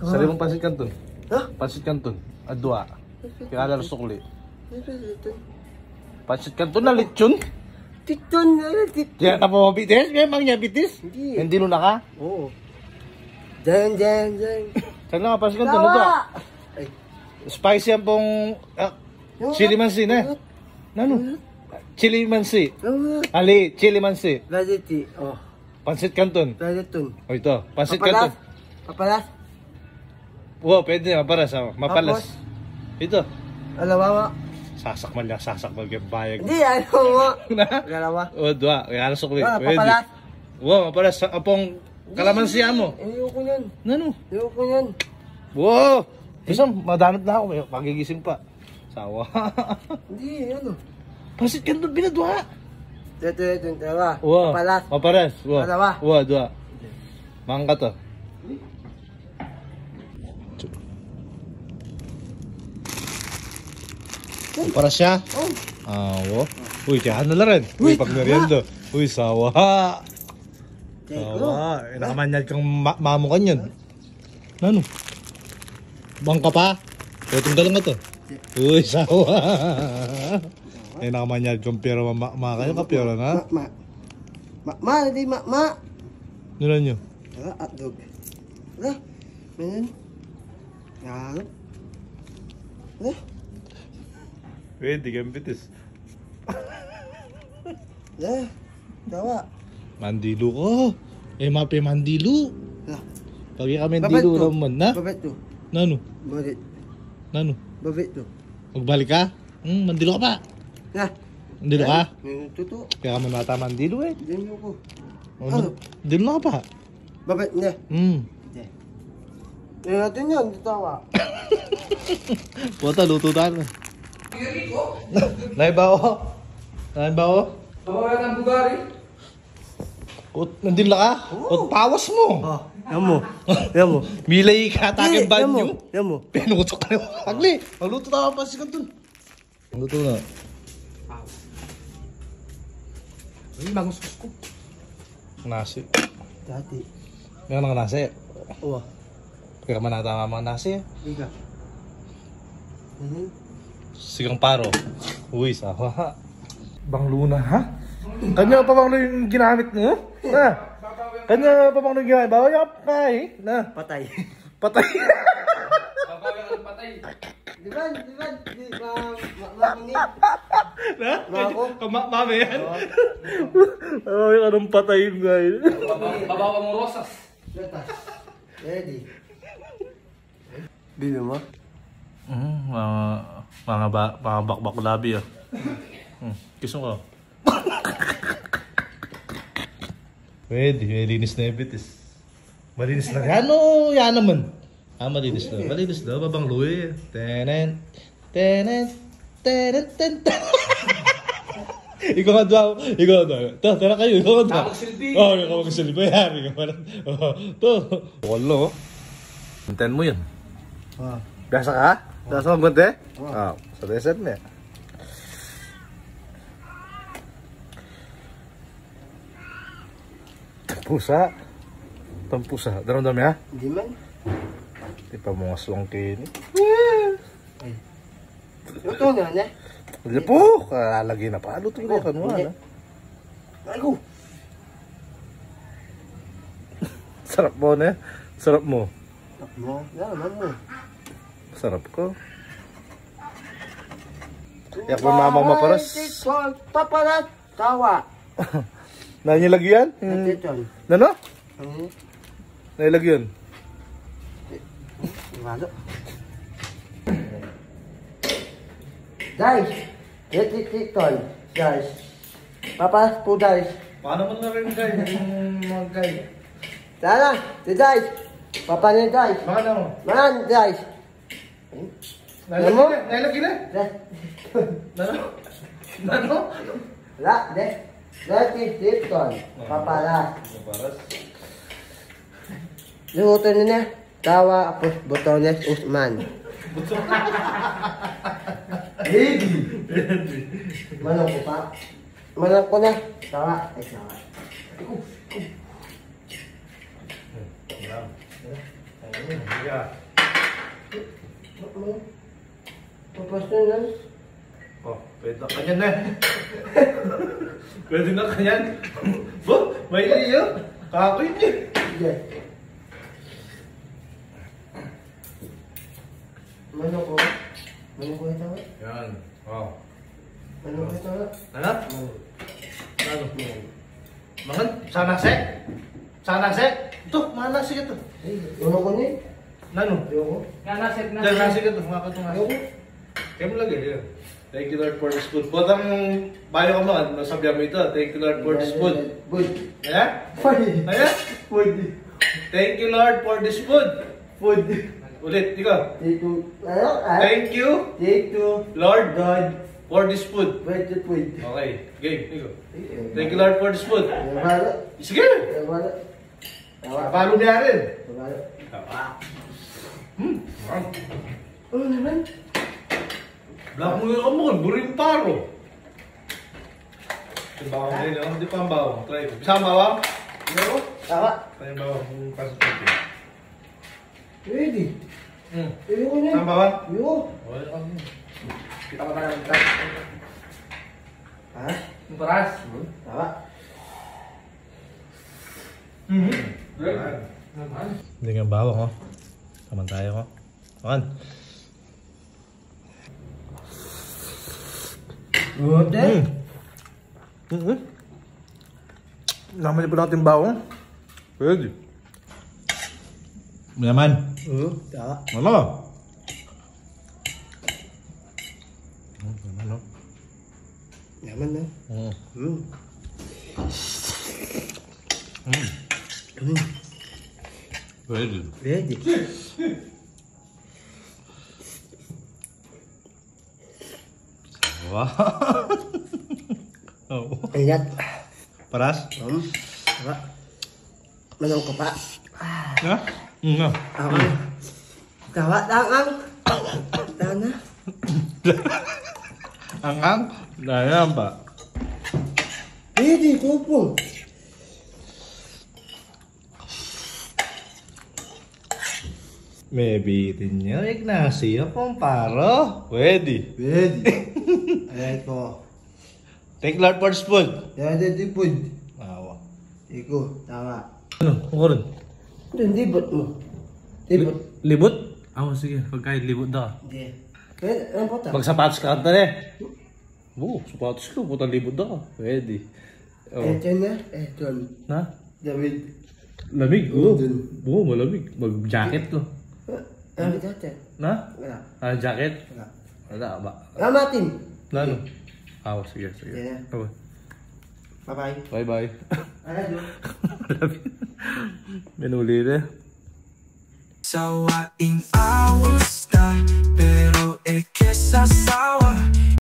Sarili mong pansit kanton. Ha? Pansit kanton. Adwa. Kaya na sukli. Pansit kanton na lechon. Titon na titon. Kaya na po mabitis? Kaya niya bitis? Hindi. Hindi na ka? Oo. Jan. Saan na nga pansit kanton? Adwa. Ay. Spicy ang pong chili mansi na. Nano? Chili mansi. Ali, chili mansi. Raditi. Oh. Pansit kanton. Raditon. O ito, pansit kanton. Papalas. Wow, pwede maparas. Mapalas. Tapos? Ito. Alawa. Sasakmal kaya bayag. Hindi, alawa. Na? Alawa. O, dua. Kaya alas ko. Papalas. Wow, maparas. Apong kalamansiya mo. Ayoko yan. Nano? Ayoko yan. Wow! Isang madanot na ako. Pagigising pa. Sawa. Hindi, ano. Pansit kanton binadwa. Ito, dalawa. Wow. Papalas. Maparas. Wow. Dalawa. Wow, dua. Mangka to. Para siya? Oh. Wow. Uy, tiyahan na lang rin. Uy, pag meriendo. Uy, sawa. Sawa. Nakamanyad kang mamo ka niyan. Ano? Bangka pa? Pwetong dalang na to. Uy, sawa. Nakamanyad kang pero kayo ka pero na? Hindi, ma. Nulan nyo? Hotdog. Wala. Meron. Yarap. Wala. Pwede kang bitis. Wala. Tawa. Mandilo ko. Mapi mandilo. Wala. Pagi kami mandilo naman na. Babet to. Nano? Babet. Nano? Babet to. Magbalik ka? Mandilo ka pa. Na. Mandilo ka? Tuto. Kaya kami mata mandilo eh. Diyan ako. Mandilo na ka pa. Babet niya. Hindi. Natin yan. Tawa. Puta, luto tayo. Naibaw? Naibaw? Bawa ng Bugari. Nandila ka? Pawas mo. Yan mo. Milay ka takin banyo. Yan mo. Pinutok ka na. Agli, magluto tayo pa si Kanton. Magluto na. Ay, mangusus ko. Nasi. Dati. Meron nga nasi. Oo. Kaya ka manatama mga nasi. Ika. Sigang paro. Uy, sawa. Bang Luna, ha? Kanya pa bang yung ginamit mo? Na? Kanya pa bang yung ginamit? Bawa yung kapay. Na? Patay. Patay. Babawi ang patay. Di ba? Maminit. Na? Mako? Mami yan? Bawa yung anong patay yung guys. Babawa mo rosas. Letas. Ready. Bili mo? Mga bakbak labi ah. Kiss mo ka. Pwede, malinis na ebitis. Malinis na. Yan naman. Malinis na. Malinis na. Babang Louie. Tenen. Ikaw nga daw. Tara kayo. Ikaw nga daw. Ikaw magsilbi. Yan. Ito. Walo. Hintayin mo yan. Biasa ka? Biasa maggunti? Sa desert niya. Tampusa. Daram-dami ha? Hindi man. Di pa mga slongkin. Luto na niya. Hindi po. Kalalagay na pa. Luto na kan mo. Ako. Sarap mo na. Sarap mo. Naman mo. Sarap ko. Yak mo mamang maparas. Paparas. Tawa. Nanyalagyan? Natiton. Nano? Nanyalagyan? Malo. Guys. Natiton. Guys. Paparas po guys. Paano mo na rin guys? Mga guys. Tara. Guys. Papanya guys. Paano mo? Man guys. Nanyalagyan na? Nano? Nano? La, Natiton. Paparas. Maparas. Luto na niya. Tawa apos botones Usman. Manong ko pa. Manong ko na. Tawa. Ay, tawa. Yeah. Tapos na yan. Oh, pwede na kanyan na. Pwede na kanyan. Bo, may iyo. Kakoy niya. Sige. Manok ko. Manok ko ito nga. Yan. Oh. Manok ko ito nga. Ano? Ano? Mangan? Sanasek? Sanasek? Ito, manasek ito. Manok ko niya. Nano? Ayoko. Nga nasip na. Diyan, nasik ito. Mga katong Ayoko. Kaya mo lagi. Yan. Thank you Lord for this food. Potang bayo ka mo, nasabihan mo ito. Thank you Lord for this food. Food. Ayan? Food. Ayan? Food. Thank you Lord for this food. Food. Ulit, ikaw. Dito. Ano? Thank you Dito. Lord God. for this food. Where's the food? Okay, game. Ikaw. Thank you Lord for this food. Nabala. Sige! Nabala. Palo niya rin. Nabala. Wow. Ano naman? Black mo yung kamukha, buring paro. Yung bawang din, no? Hindi pa ang bawang. Try ko. Bisa ang bawang? Ayoko. Tawa. Try yung bawang. Yung pasok natin. Ready. Ayoko niya. Saan bawang? Ayoko. Wala kang Kita ko na ng tas. Ha? Yung paras. Tawa. Hindi nga bawang, oh. Taman tayo, oh. Makan. Good eh. Naman pa natin bawang. Pwede. Mayaman. Tawa. Ano? Ano? Yaman na. Pwede. Ready. Wow. Oh. Ayat. Paras? Tawa. Manong ka pa. Ha? Nga. Tawa. Tawa. Tangang. Tana. Ang? Dayan pa. Ready. Kupong. Maybe din niya, Ignacio, kumparo. Pwede. Ready. Ayat ko. Thank Lord for this food. Ready di food. Awa. Iko. Tawa. Ano? Ako rin. Hindi bot mo. Libot. Libot? Awa, sige. Pagkain libot na. Hindi. Kaya ano po ta? Magsapatos ka kanta eh. Oo, sapatos ko. Putang libot na ka. Pwede. Oh. Ito na. Ito. Na? David. Lamig? Oo. Oo, malamig. Mag-jacket ko. Ano dati? Na? Wala. Ah, jacket? Wala. Wala ba? Ramatin. Na ano? Awa, sige, sige. Yeah. Awa. Bye-bye. Bye-bye. Ano? Minuli na. Sawaing awas na, pero kesa sawa